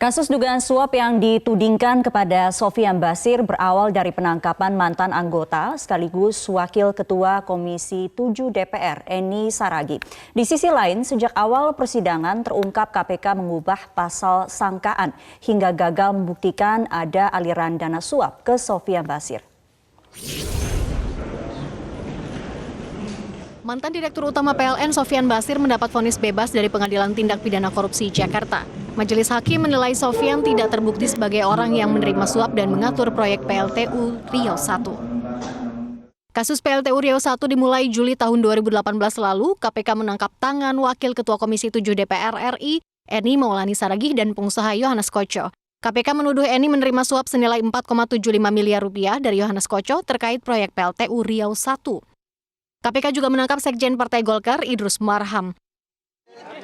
Kasus dugaan suap yang ditudingkan kepada Sofian Basir berawal dari penangkapan mantan anggota sekaligus Wakil Ketua Komisi 7 DPR, Eni Saragih. Di sisi lain, sejak awal persidangan terungkap KPK mengubah pasal sangkaan hingga gagal membuktikan ada aliran dana suap ke Sofian Basir. Mantan Direktur Utama PLN Sofian Basir mendapat vonis bebas dari Pengadilan Tindak Pidana Korupsi Jakarta. Majelis Hakim menilai Sofian tidak terbukti sebagai orang yang menerima suap dan mengatur proyek PLTU Riau I. Kasus PLTU Riau I dimulai Juli tahun 2018 lalu. KPK menangkap tangan Wakil Ketua Komisi 7 DPR RI, Eni Maulani Saragih dan pengusaha Yohanes Koco. KPK menuduh Eni menerima suap senilai 4,75 miliar rupiah dari Yohanes Koco terkait proyek PLTU Riau I. KPK juga menangkap Sekjen Partai Golkar Idrus Marham.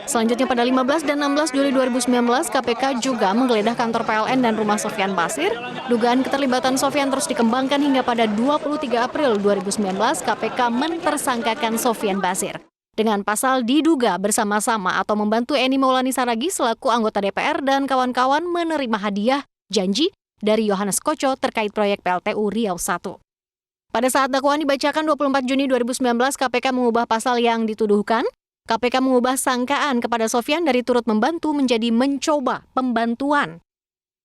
Selanjutnya pada 15 dan 16 Juli 2019, KPK juga menggeledah kantor PLN dan rumah Sofian Basir. Dugaan keterlibatan Sofian terus dikembangkan hingga pada 23 April 2019, KPK mentersangkakan Sofian Basir dengan pasal diduga bersama-sama atau membantu Eni Maulani Saragih selaku anggota DPR dan kawan-kawan menerima hadiah janji dari Yohanes Koco terkait proyek PLTU Riau I. Pada saat dakwaan dibacakan 24 Juni 2019, KPK mengubah pasal yang dituduhkan. KPK mengubah sangkaan kepada Sofian dari turut membantu menjadi mencoba pembantuan.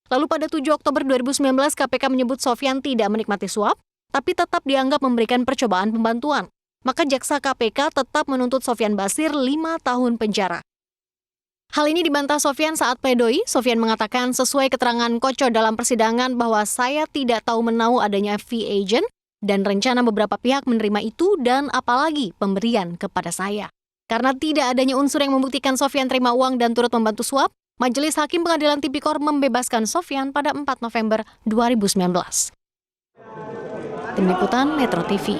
Lalu pada 7 Oktober 2019, KPK menyebut Sofian tidak menikmati suap, tapi tetap dianggap memberikan percobaan pembantuan. Maka jaksa KPK tetap menuntut Sofian Basir 5 tahun penjara. Hal ini dibantah Sofian saat pledoi. Sofian mengatakan sesuai keterangan Koco dalam persidangan bahwa saya tidak tahu menahu adanya fee agent dan rencana beberapa pihak menerima itu dan apalagi pemberian kepada saya. Karena tidak adanya unsur yang membuktikan Sofian terima uang dan turut membantu suap, Majelis Hakim Pengadilan Tipikor membebaskan Sofian pada 4 November 2019. Tim Liputan Metro TV.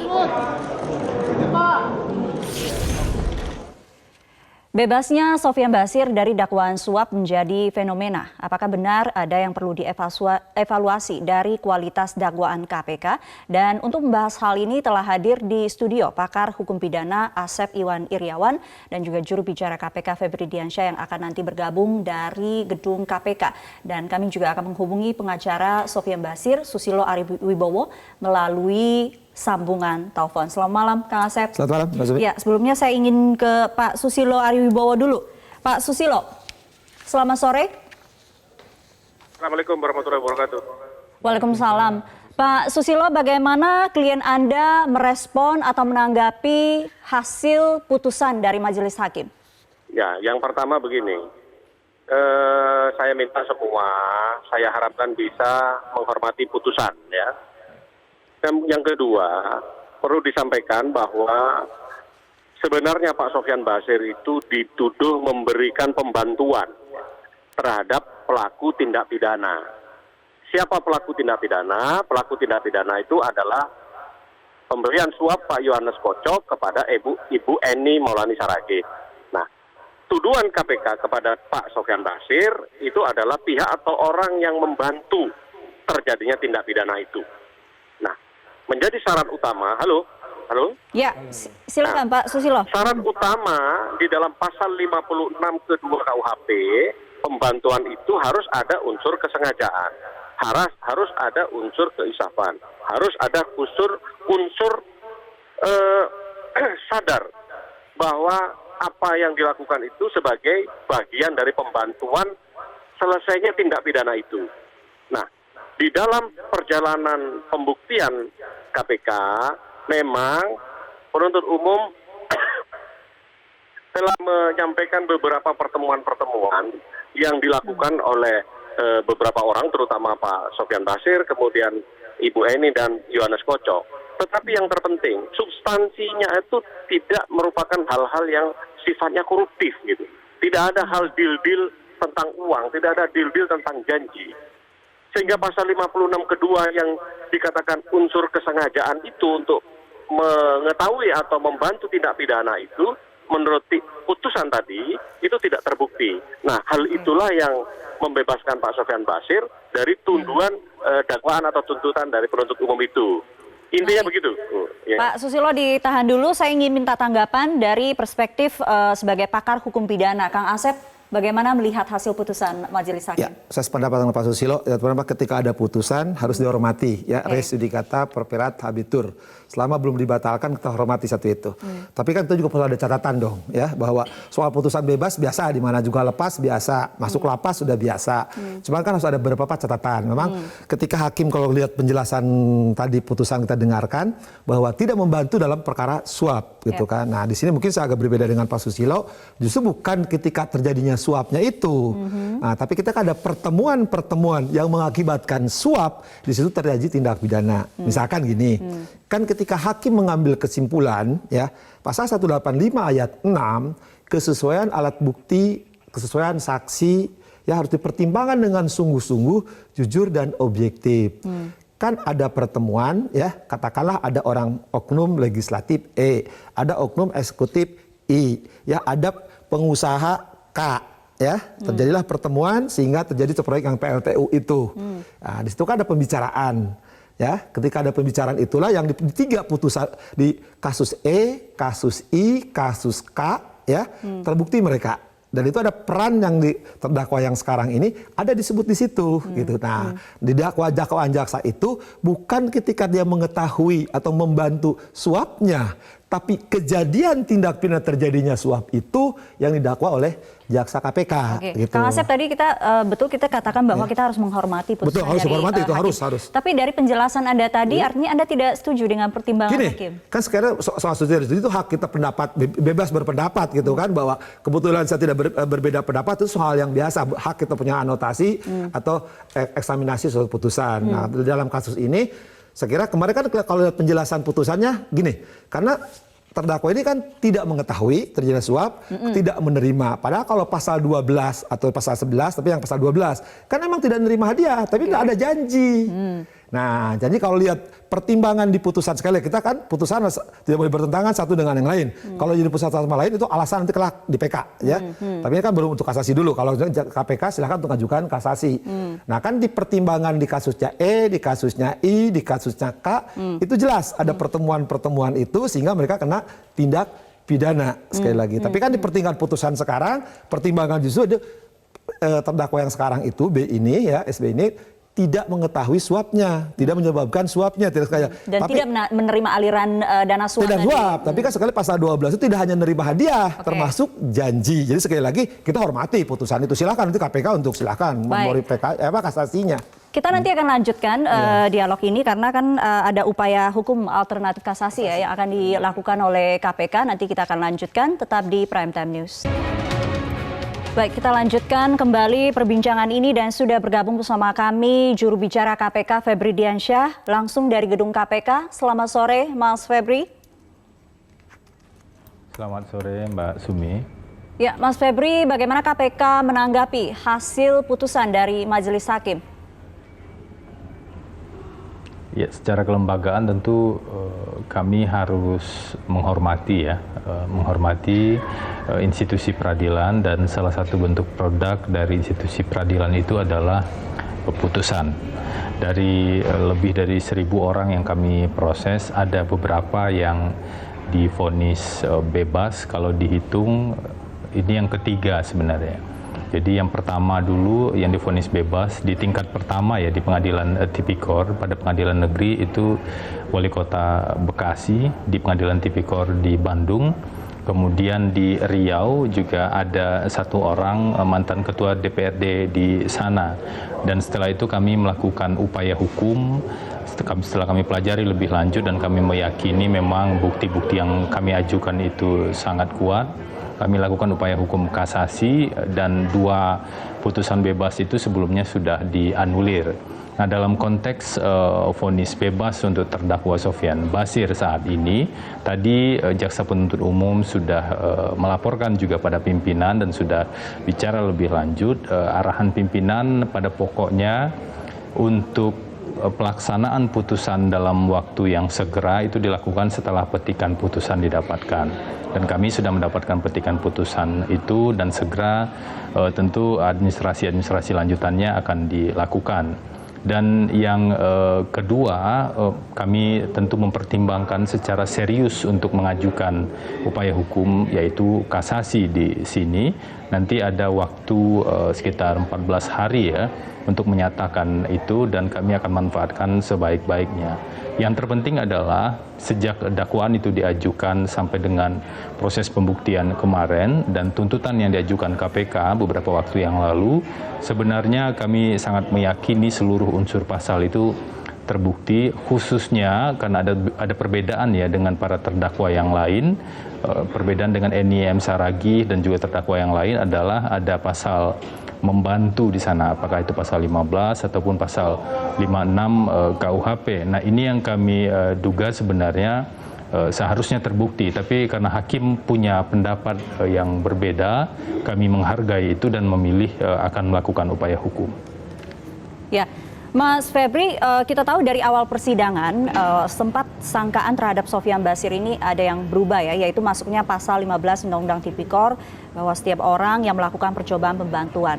Bebasnya Sofian Basir dari dakwaan suap menjadi fenomena. Apakah benar ada yang perlu dievaluasi dari kualitas dakwaan KPK? Dan untuk membahas hal ini telah hadir di studio pakar hukum pidana Asep Iwan Iryawan dan juga juru bicara KPK Febri Diansyah yang akan nanti bergabung dari gedung KPK. Dan kami juga akan menghubungi pengacara Sofian Basir, Susilo Ariwibowo, melalui sambungan telepon. Selamat malam, Kang Asep. Selamat malam, Mbak Sufi. Ya, sebelumnya saya ingin ke Pak Susilo Ariwibowo dulu. Pak Susilo, selamat sore. Assalamualaikum warahmatullahi wabarakatuh. Waalaikumsalam. Pak Susilo, bagaimana klien Anda merespon atau menanggapi hasil putusan dari Majelis Hakim? Ya, yang pertama begini. Saya minta semua, saya harapkan bisa menghormati putusan, ya. Dan yang kedua, perlu disampaikan bahwa sebenarnya Pak Sofian Basir itu dituduh memberikan pembantuan terhadap pelaku tindak pidana. Siapa pelaku tindak pidana? Pelaku tindak pidana itu adalah pemberian suap Pak Yohanes Koco kepada Ibu Eni Maulani Saragih. Nah, tuduhan KPK kepada Pak Sofian Basir itu adalah pihak atau orang yang membantu terjadinya tindak pidana itu. Nah, menjadi syarat utama, halo? Ya, silakan Pak Susilo. Syarat utama di dalam pasal 56 kedua KUHP, pembantuan itu harus ada unsur kesengajaan, harus ada unsur keinsafan, harus ada unsur sadar bahwa apa yang dilakukan itu sebagai bagian dari pembantuan selesainya tindak pidana itu. Nah, di dalam perjalanan pembuktian KPK, memang penuntut umum telah menyampaikan beberapa pertemuan-pertemuan yang dilakukan oleh beberapa orang, terutama Pak Sofian Basir, kemudian Ibu Eni dan Yohanes Koco. Tetapi yang terpenting, substansinya itu tidak merupakan hal-hal yang sifatnya koruptif, gitu. Tidak ada hal deal-deal tentang uang, tidak ada deal-deal tentang janji. Sehingga pasal 56 kedua yang dikatakan unsur kesengajaan itu untuk mengetahui atau membantu tindak pidana itu, menurut putusan tadi, itu tidak terbukti. Nah, hal itulah yang membebaskan Pak Sofian Basir dari tuntutan dakwaan atau tuntutan dari penuntut umum itu. Intinya begitu. Ya. Pak Susilo ditahan dulu, saya ingin minta tanggapan dari perspektif sebagai pakar hukum pidana. Kang Asep Bagaimana melihat hasil putusan majelis hakim? Ya, saya sependapat dengan Pak Susilo. Ya, ketika ada putusan harus dihormati. Ya, res judicata perperat habitur. Selama belum dibatalkan kita hormati satu itu. Tapi kan itu juga perlu ada catatan dong, ya, bahwa soal putusan bebas biasa, di mana juga lepas biasa, masuk lapas sudah biasa. Cuman kan harus ada beberapa catatan. Memang ketika hakim kalau lihat penjelasan tadi putusan kita dengarkan bahwa tidak membantu dalam perkara suap, gitu kan. Nah, di sini mungkin saya agak berbeda dengan Pak Susilo. Justru bukan ketika terjadinya suapnya itu. Nah, tapi kita kan ada pertemuan-pertemuan yang mengakibatkan suap, di situ terjadi tindak pidana. Misalkan gini, kan ketika hakim mengambil kesimpulan, ya, pasal 185 ayat 6, kesesuaian alat bukti, kesesuaian saksi, ya harus dipertimbangkan dengan sungguh-sungguh, jujur dan objektif. Kan ada pertemuan, ya, katakanlah ada orang oknum legislatif E, ada oknum eksekutif I, ya, ada pengusaha K, ya, terjadilah pertemuan sehingga terjadi proyek yang PLTU itu. Nah, di situ kan ada pembicaraan, ya. Ketika ada pembicaraan itulah yang di tiga putusan di kasus E, kasus I, kasus K, ya, terbukti mereka. Dan itu ada peran yang di terdakwa yang sekarang ini ada disebut di situ, gitu. Nah, di dakwaan jaksa itu bukan ketika dia mengetahui atau membantu suapnya, tapi kejadian tindak pidana terjadinya suap itu yang didakwa oleh jaksa KPK. Oke. Gitu. Kang Asep tadi kita kita katakan bahwa kita harus menghormati putusan. Betul, harus dari menghormati itu hakim. harus. Tapi dari penjelasan Anda tadi artinya Anda tidak setuju dengan pertimbangan Gini, hakim. kan sekarang soal setuju itu hak kita pendapat, bebas berpendapat gitu kan, bahwa kebetulan saya tidak berbeda pendapat itu soal yang biasa, hak kita punya anotasi atau eksaminasi soal putusan. Nah, dalam kasus ini saya kira kemarin kan kalau lihat penjelasan putusannya gini, karena terdakwa ini kan tidak mengetahui terjadi suap, tidak menerima. Padahal kalau pasal 12 atau pasal 11, tapi yang pasal 12 kan emang tidak menerima hadiah, tapi tidak ada janji. Nah, jadi kalau lihat pertimbangan di putusan, sekali kita kan putusan tidak boleh bertentangan satu dengan yang lain. Kalau jadi putusan sama lain itu alasan nanti kelak di PK, ya. Tapi ini kan baru untuk kasasi dulu. Kalau KPK silakan untuk ajukan kasasi. Nah, kan di pertimbangan di kasusnya E, di kasusnya I, di kasusnya K, itu jelas ada pertemuan-pertemuan itu sehingga mereka kena tindak pidana sekali lagi. Tapi kan di pertimbangan putusan sekarang, pertimbangan justru itu terdakwa yang sekarang itu B ini, ya, SB ini tidak mengetahui suapnya, tidak menyebabkan suapnya, tidak sekali. Dan tapi, tidak menerima aliran dana suap. tidak suap, tapi kan sekali pasal 12 itu tidak hanya menerima hadiah, termasuk janji. Jadi sekali lagi kita hormati putusan itu. Silakan nanti KPK untuk silakan memori kasasinya. Kita nanti akan lanjutkan dialog ini karena kan ada upaya hukum alternatif kasasi ya yang akan dilakukan oleh KPK. Nanti kita akan lanjutkan, tetap di Prime Time News. Baik, kita lanjutkan kembali perbincangan ini dan sudah bergabung bersama kami juru bicara KPK Febri Diansyah langsung dari gedung KPK. Selamat sore, Mas Febri. Selamat sore, Mbak Sumi. Ya, Mas Febri, bagaimana KPK menanggapi hasil putusan dari majelis hakim? Ya, secara kelembagaan tentu kami harus menghormati menghormati institusi peradilan, dan salah satu bentuk produk dari institusi peradilan itu adalah putusan. Dari lebih dari 1.000 orang yang kami proses, ada beberapa yang divonis bebas. Kalau dihitung ini yang ketiga sebenarnya. Jadi yang pertama dulu yang divonis bebas di tingkat pertama ya di pengadilan tipikor pada pengadilan negeri itu Wali Kota Bekasi, di pengadilan tipikor di Bandung, kemudian di Riau juga ada satu orang mantan ketua DPRD di sana. Dan setelah itu kami melakukan upaya hukum, setelah kami pelajari lebih lanjut dan kami meyakini memang bukti-bukti yang kami ajukan itu sangat kuat. Kami lakukan upaya hukum kasasi dan 2 putusan bebas itu sebelumnya sudah dianulir. Nah, dalam konteks vonis bebas untuk terdakwa Sofyan Basir saat ini, tadi jaksa penuntut umum sudah melaporkan juga pada pimpinan dan sudah bicara lebih lanjut. Arahan pimpinan pada pokoknya untuk pelaksanaan putusan dalam waktu yang segera itu dilakukan setelah petikan putusan didapatkan. Dan kami sudah mendapatkan petikan putusan itu dan segera tentu administrasi lanjutannya akan dilakukan. Dan yang kedua, kami tentu mempertimbangkan secara serius untuk mengajukan upaya hukum, yaitu kasasi di sini. Nanti ada waktu sekitar 14 hari ya untuk menyatakan itu, dan kami akan manfaatkan sebaik-baiknya. Yang terpenting adalah sejak dakwaan itu diajukan sampai dengan proses pembuktian kemarin dan tuntutan yang diajukan KPK beberapa waktu yang lalu, sebenarnya kami sangat meyakini seluruh unsur pasal itu terbukti, khususnya karena ada perbedaan ya dengan para terdakwa yang lain. Perbedaan dengan Eni M. Saragih dan juga terdakwa yang lain adalah ada pasal membantu di sana, apakah itu pasal 15 ataupun pasal 56 KUHP. Nah, ini yang kami duga sebenarnya seharusnya terbukti, tapi karena hakim punya pendapat yang berbeda, kami menghargai itu dan memilih akan melakukan upaya hukum. Ya, Mas Febri, kita tahu dari awal persidangan sempat sangkaan terhadap Sofian Basir ini ada yang berubah ya, yaitu masuknya pasal 15 Undang-Undang Tipikor bahwa setiap orang yang melakukan percobaan pembantuan.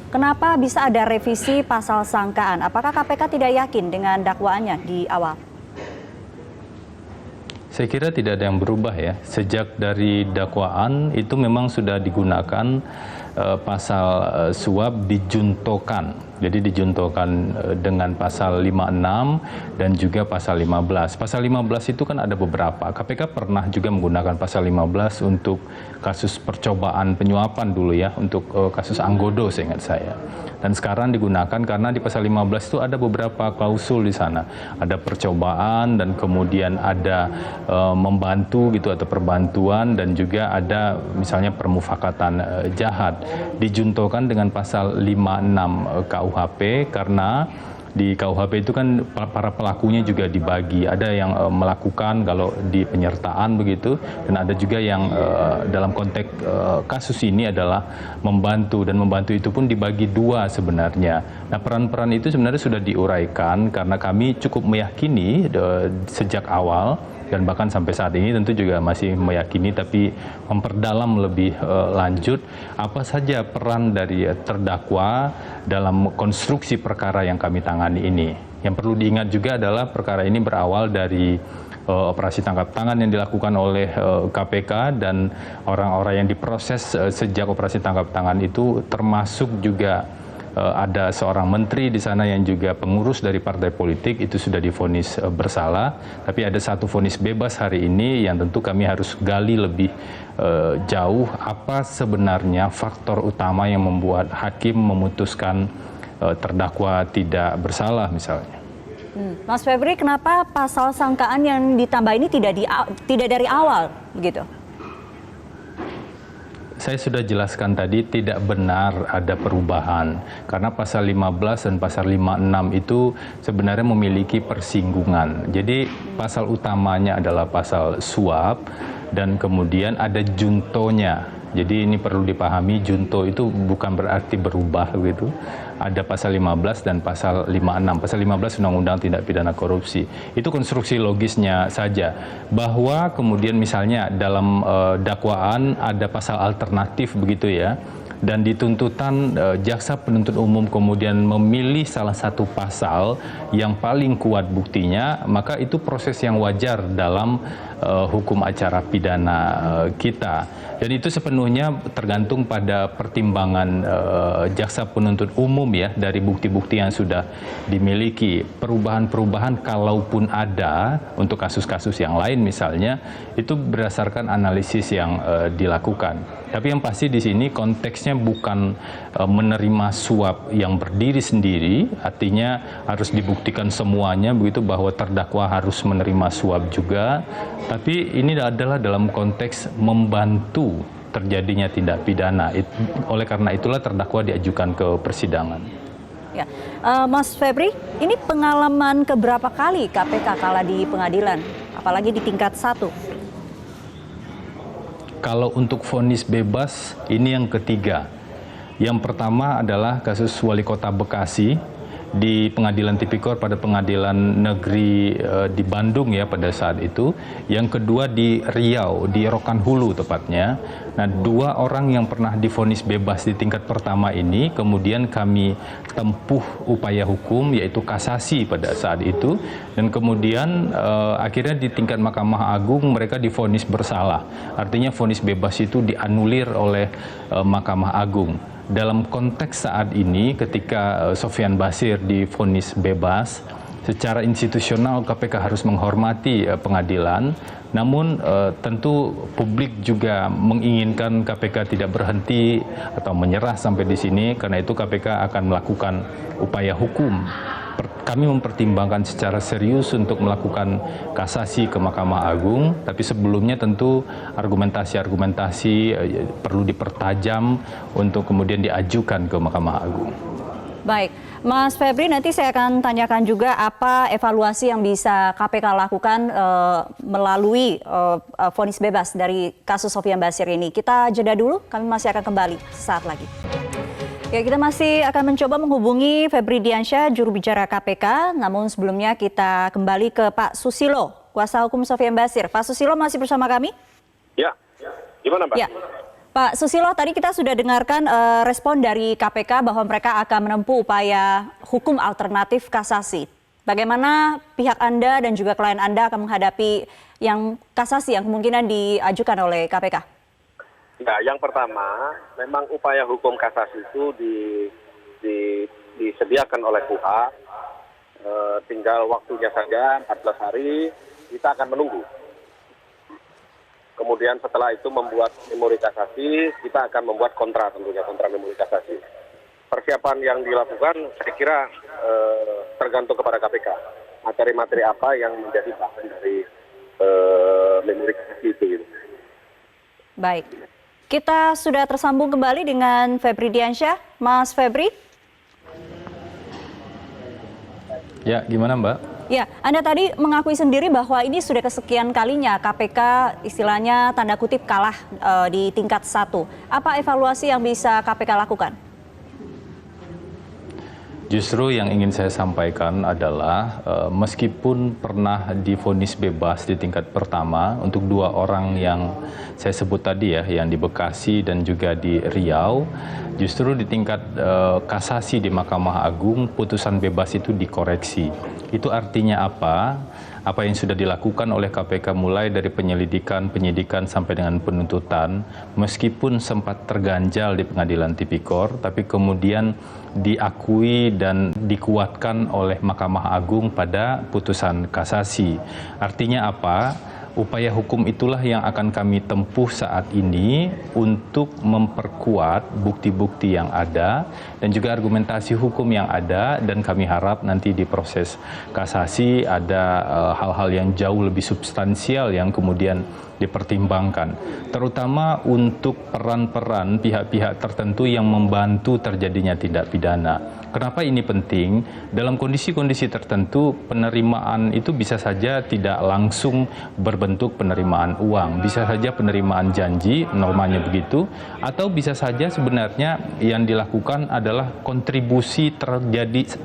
Kenapa bisa ada revisi pasal sangkaan? Apakah KPK tidak yakin dengan dakwaannya di awal? Saya kira tidak ada yang berubah ya. Sejak dari dakwaan itu memang sudah digunakan pasal suap dijuntokan. Jadi dijuntokan dengan pasal 56 dan juga pasal 15. Pasal 15 itu kan ada beberapa. KPK pernah juga menggunakan pasal 15 untuk kasus percobaan penyuapan dulu ya, untuk kasus Anggodo seingat saya. Dan sekarang digunakan karena di pasal 15 itu ada beberapa klausul di sana. Ada percobaan dan kemudian ada membantu gitu atau perbantuan, dan juga ada misalnya permufakatan jahat. Dijuntokan dengan pasal 56 KUHP karena di KUHP itu kan para pelakunya juga dibagi. Ada yang melakukan kalau di penyertaan begitu, dan ada juga yang dalam konteks kasus ini adalah membantu, dan membantu itu pun dibagi dua sebenarnya. Nah, peran-peran itu sebenarnya sudah diuraikan karena kami cukup meyakini sejak awal, dan bahkan sampai saat ini tentu juga masih meyakini, tapi memperdalam lebih lanjut apa saja peran dari terdakwa dalam konstruksi perkara yang kami tangani ini. Yang perlu diingat juga adalah perkara ini berawal dari operasi tangkap tangan yang dilakukan oleh KPK, dan orang-orang yang diproses sejak operasi tangkap tangan itu termasuk juga ada seorang menteri di sana yang juga pengurus dari partai politik, itu sudah divonis bersalah, tapi ada satu vonis bebas hari ini yang tentu kami harus gali lebih jauh apa sebenarnya faktor utama yang membuat hakim memutuskan terdakwa tidak bersalah misalnya. Mas Febri, kenapa pasal sangkaan yang ditambah ini tidak dari awal begitu? Saya sudah jelaskan tadi, tidak benar ada perubahan. Karena pasal 15 dan pasal 56 itu sebenarnya memiliki persinggungan. Jadi pasal utamanya adalah pasal suap, dan kemudian ada juntonya. Jadi ini perlu dipahami, junto itu bukan berarti berubah gitu. Ada pasal 15 dan pasal 56. Pasal 15 Undang-Undang Tindak Pidana Korupsi. Itu konstruksi logisnya saja. Bahwa kemudian misalnya dalam dakwaan ada pasal alternatif begitu ya. Dan di tuntutan jaksa penuntut umum kemudian memilih salah satu pasal yang paling kuat buktinya, maka itu proses yang wajar dalam hukum acara pidana kita. Dan itu sepenuhnya tergantung pada pertimbangan jaksa penuntut umum ya, dari bukti-bukti yang sudah dimiliki. Perubahan-perubahan kalaupun ada untuk kasus-kasus yang lain misalnya, itu berdasarkan analisis yang dilakukan. Tapi yang pasti di sini konteksnya bukan menerima suap yang berdiri sendiri, artinya harus dibuktikan semuanya begitu bahwa terdakwa harus menerima suap juga, tapi ini adalah dalam konteks membantu terjadinya tindak pidana. Oleh karena itulah terdakwa diajukan ke persidangan. Ya, Mas Febri, ini pengalaman keberapa kali KPK kalah di pengadilan, apalagi di tingkat 1? Kalau untuk vonis bebas, ini yang ketiga. Yang pertama adalah kasus Wali Kota Bekasi, di Pengadilan Tipikor pada Pengadilan Negeri di Bandung ya pada saat itu. Yang kedua di Riau, di Rokan Hulu tepatnya. Nah, 2 orang yang pernah divonis bebas di tingkat pertama ini kemudian kami tempuh upaya hukum yaitu kasasi pada saat itu, dan kemudian akhirnya di tingkat Mahkamah Agung mereka divonis bersalah. Artinya vonis bebas itu dianulir oleh Mahkamah Agung. Dalam konteks saat ini ketika Sofyan Basir divonis bebas, secara institusional KPK harus menghormati pengadilan. Namun tentu publik juga menginginkan KPK tidak berhenti atau menyerah sampai di sini. Karena itu KPK akan melakukan upaya hukum. Kami mempertimbangkan secara serius untuk melakukan kasasi ke Mahkamah Agung, tapi sebelumnya tentu argumentasi-argumentasi perlu dipertajam untuk kemudian diajukan ke Mahkamah Agung. Baik, Mas Febri, nanti saya akan tanyakan juga apa evaluasi yang bisa KPK lakukan melalui vonis bebas dari kasus Sofyan Basir ini. Kita jeda dulu, kami masih akan kembali sesaat lagi. Ya, kita masih akan mencoba menghubungi Febri Diansyah, juru bicara KPK. Namun sebelumnya kita kembali ke Pak Susilo, kuasa hukum Sofyan Basir. Pak Susilo masih bersama kami? Ya, gimana Pak? Ya. Pak Susilo, tadi kita sudah dengarkan respon dari KPK bahwa mereka akan menempuh upaya hukum alternatif kasasi. Bagaimana pihak Anda dan juga klien Anda akan menghadapi yang kasasi yang kemungkinan diajukan oleh KPK? Ya, yang pertama, memang upaya hukum kasasi itu disediakan oleh KUHA. Tinggal waktunya saja, 14 hari, kita akan menunggu. Kemudian setelah itu membuat memori kasasi, kita akan membuat kontra tentunya, kontra memori kasasi. Persiapan yang dilakukan saya kira tergantung kepada KPK. Materi-materi apa yang menjadi bahan dari memori kasasi itu. Gitu. Baik, kita sudah tersambung kembali dengan Febri Diansyah. Mas Febri? Ya, gimana Mbak? Ya, Anda tadi mengakui sendiri bahwa ini sudah kesekian kalinya KPK istilahnya tanda kutip kalah di tingkat 1. Apa evaluasi yang bisa KPK lakukan? Justru yang ingin saya sampaikan adalah meskipun pernah divonis bebas di tingkat pertama untuk 2 orang yang saya sebut tadi ya, yang di Bekasi dan juga di Riau, justru di tingkat kasasi di Mahkamah Agung putusan bebas itu dikoreksi. Itu artinya apa? Apa yang sudah dilakukan oleh KPK mulai dari penyelidikan, penyidikan sampai dengan penuntutan, meskipun sempat terganjal di Pengadilan Tipikor, tapi kemudian diakui dan dikuatkan oleh Mahkamah Agung pada putusan kasasi. Artinya apa? Upaya hukum itulah yang akan kami tempuh saat ini untuk memperkuat bukti-bukti yang ada dan juga argumentasi hukum yang ada, dan kami harap nanti di proses kasasi ada hal-hal yang jauh lebih substansial yang kemudian dipertimbangkan, terutama untuk peran-peran pihak-pihak tertentu yang membantu terjadinya tindak pidana. Kenapa ini penting? Dalam kondisi-kondisi tertentu penerimaan itu bisa saja tidak langsung berbentuk penerimaan uang, bisa saja penerimaan janji, normanya begitu, atau bisa saja sebenarnya yang dilakukan adalah kontribusi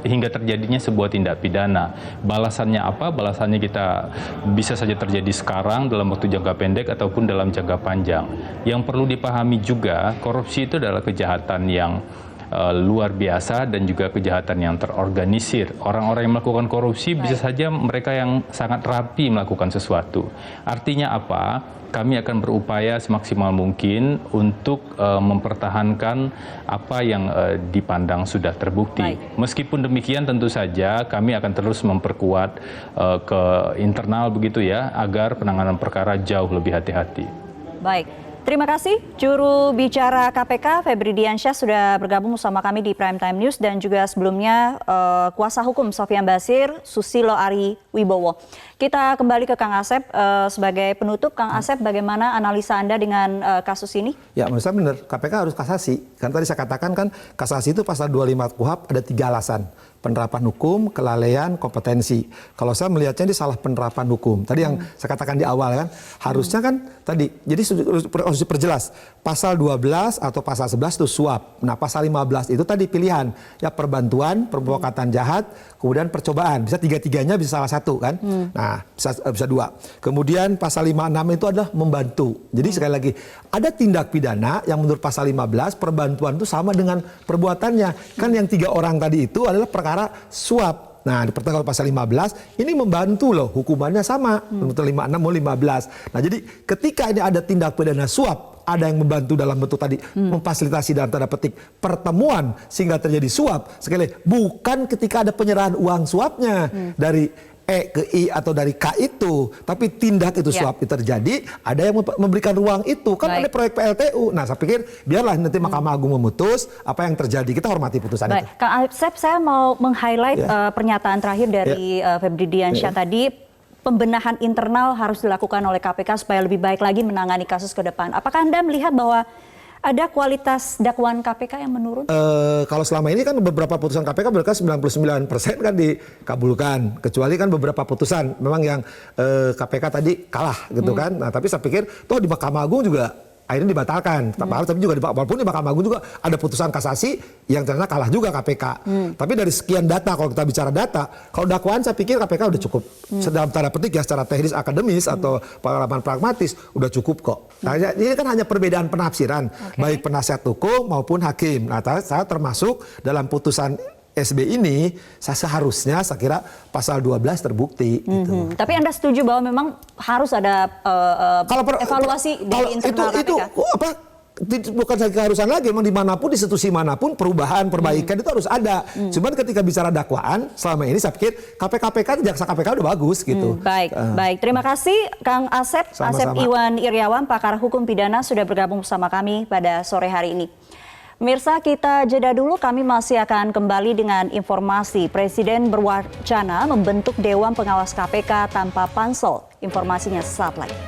hingga terjadinya sebuah tindak pidana. Balasannya apa? Balasannya kita bisa saja terjadi sekarang dalam waktu jangka pendek ataupun dalam jangka panjang. Yang perlu dipahami juga, korupsi itu adalah kejahatan yang luar biasa dan juga kejahatan yang terorganisir. Orang-orang yang melakukan korupsi bisa saja mereka yang sangat rapi melakukan sesuatu. Artinya apa? Kami akan berupaya semaksimal mungkin untuk mempertahankan apa yang dipandang sudah terbukti. Meskipun demikian tentu saja kami akan terus memperkuat ke internal begitu ya, agar penanganan perkara jauh lebih hati-hati. Baik. Terima kasih juru bicara KPK Febri Diansyah sudah bergabung bersama kami di Prime Time News, dan juga sebelumnya kuasa hukum Sofyan Basir, Susilo Ari Wibowo. Kita kembali ke Kang Asep sebagai penutup. Kang Asep, bagaimana analisa Anda dengan kasus ini? Ya, menurut saya benar, KPK harus kasasi. Kan tadi saya katakan kan kasasi itu pasal 25 KUHP ada 3 alasan. penerapan hukum, kelalaian, kompetensi. Kalau saya melihatnya ini salah penerapan hukum. Tadi yang saya katakan di awal kan, harusnya kan tadi, jadi harus diperjelas. Pasal 12 atau pasal 11 itu suap. Nah pasal 15 itu tadi pilihan. Ya perbantuan, perbuatan jahat, kemudian percobaan. Bisa tiga-tiganya bisa salah satu kan. Nah bisa dua. Kemudian pasal 56 itu adalah membantu. Jadi sekali lagi, ada tindak pidana yang menurut pasal 15, perbantuan itu sama dengan perbuatannya. Kan yang 3 orang tadi itu adalah perkara suap. Nah, di pertengah pasal 15 ini membantu loh, hukumannya sama. Betul 56 mau 15. Nah, jadi ketika ini ada tindak pidana suap, ada yang membantu dalam bentuk tadi memfasilitasi dalam tanda petik pertemuan sehingga terjadi suap. Sekali lagi, bukan ketika ada penyerahan uang suapnya dari E ke I atau dari K itu, tapi tindak itu suap itu terjadi, ada yang memberikan ruang itu, kan ada proyek PLTU. Nah saya pikir biarlah nanti Mahkamah Agung memutus apa yang terjadi, kita hormati putusan itu. Kang Asep, saya mau meng-highlight pernyataan terakhir dari Febri Diansyah tadi, pembenahan internal harus dilakukan oleh KPK supaya lebih baik lagi menangani kasus ke depan. Apakah Anda melihat bahwa ada kualitas dakwaan KPK yang menurun? Kalau selama ini kan beberapa putusan KPK berkas 99% kan dikabulkan. Kecuali kan beberapa putusan memang yang KPK tadi kalah gitu kan. Nah tapi saya pikir toh di Mahkamah Agung juga akhirnya dibatalkan. Tapi juga walaupun di Mahkamah Agung juga ada putusan kasasi yang ternyata kalah juga KPK. Tapi dari sekian data, kalau kita bicara data, kalau dakwaan saya pikir KPK udah cukup. Dalam tanda petik ya secara teknis akademis atau pengalaman pragmatis udah cukup kok. Nah, ini kan hanya perbedaan penafsiran baik penasihat hukum maupun hakim. Nah, saya termasuk dalam putusan SB ini seharusnya saya kira pasal 12 terbukti. Gitu. Tapi Anda setuju bahwa memang harus ada evaluasi dari internal KPK? Itu bukan saja keharusan lagi, memang dimanapun, di institusi manapun perubahan, perbaikan itu harus ada. Cuman ketika bicara dakwaan, selama ini saya pikir KPK, jaksa KPK udah bagus gitu. Baik. Terima kasih Kang Asep, Asep Iwan Iriawan, pakar hukum pidana sudah bergabung bersama kami pada sore hari ini. Pemirsa, kita jeda dulu, kami masih akan kembali dengan informasi. Presiden berwacana membentuk Dewan Pengawas KPK tanpa pansel. Informasinya sesaat lagi.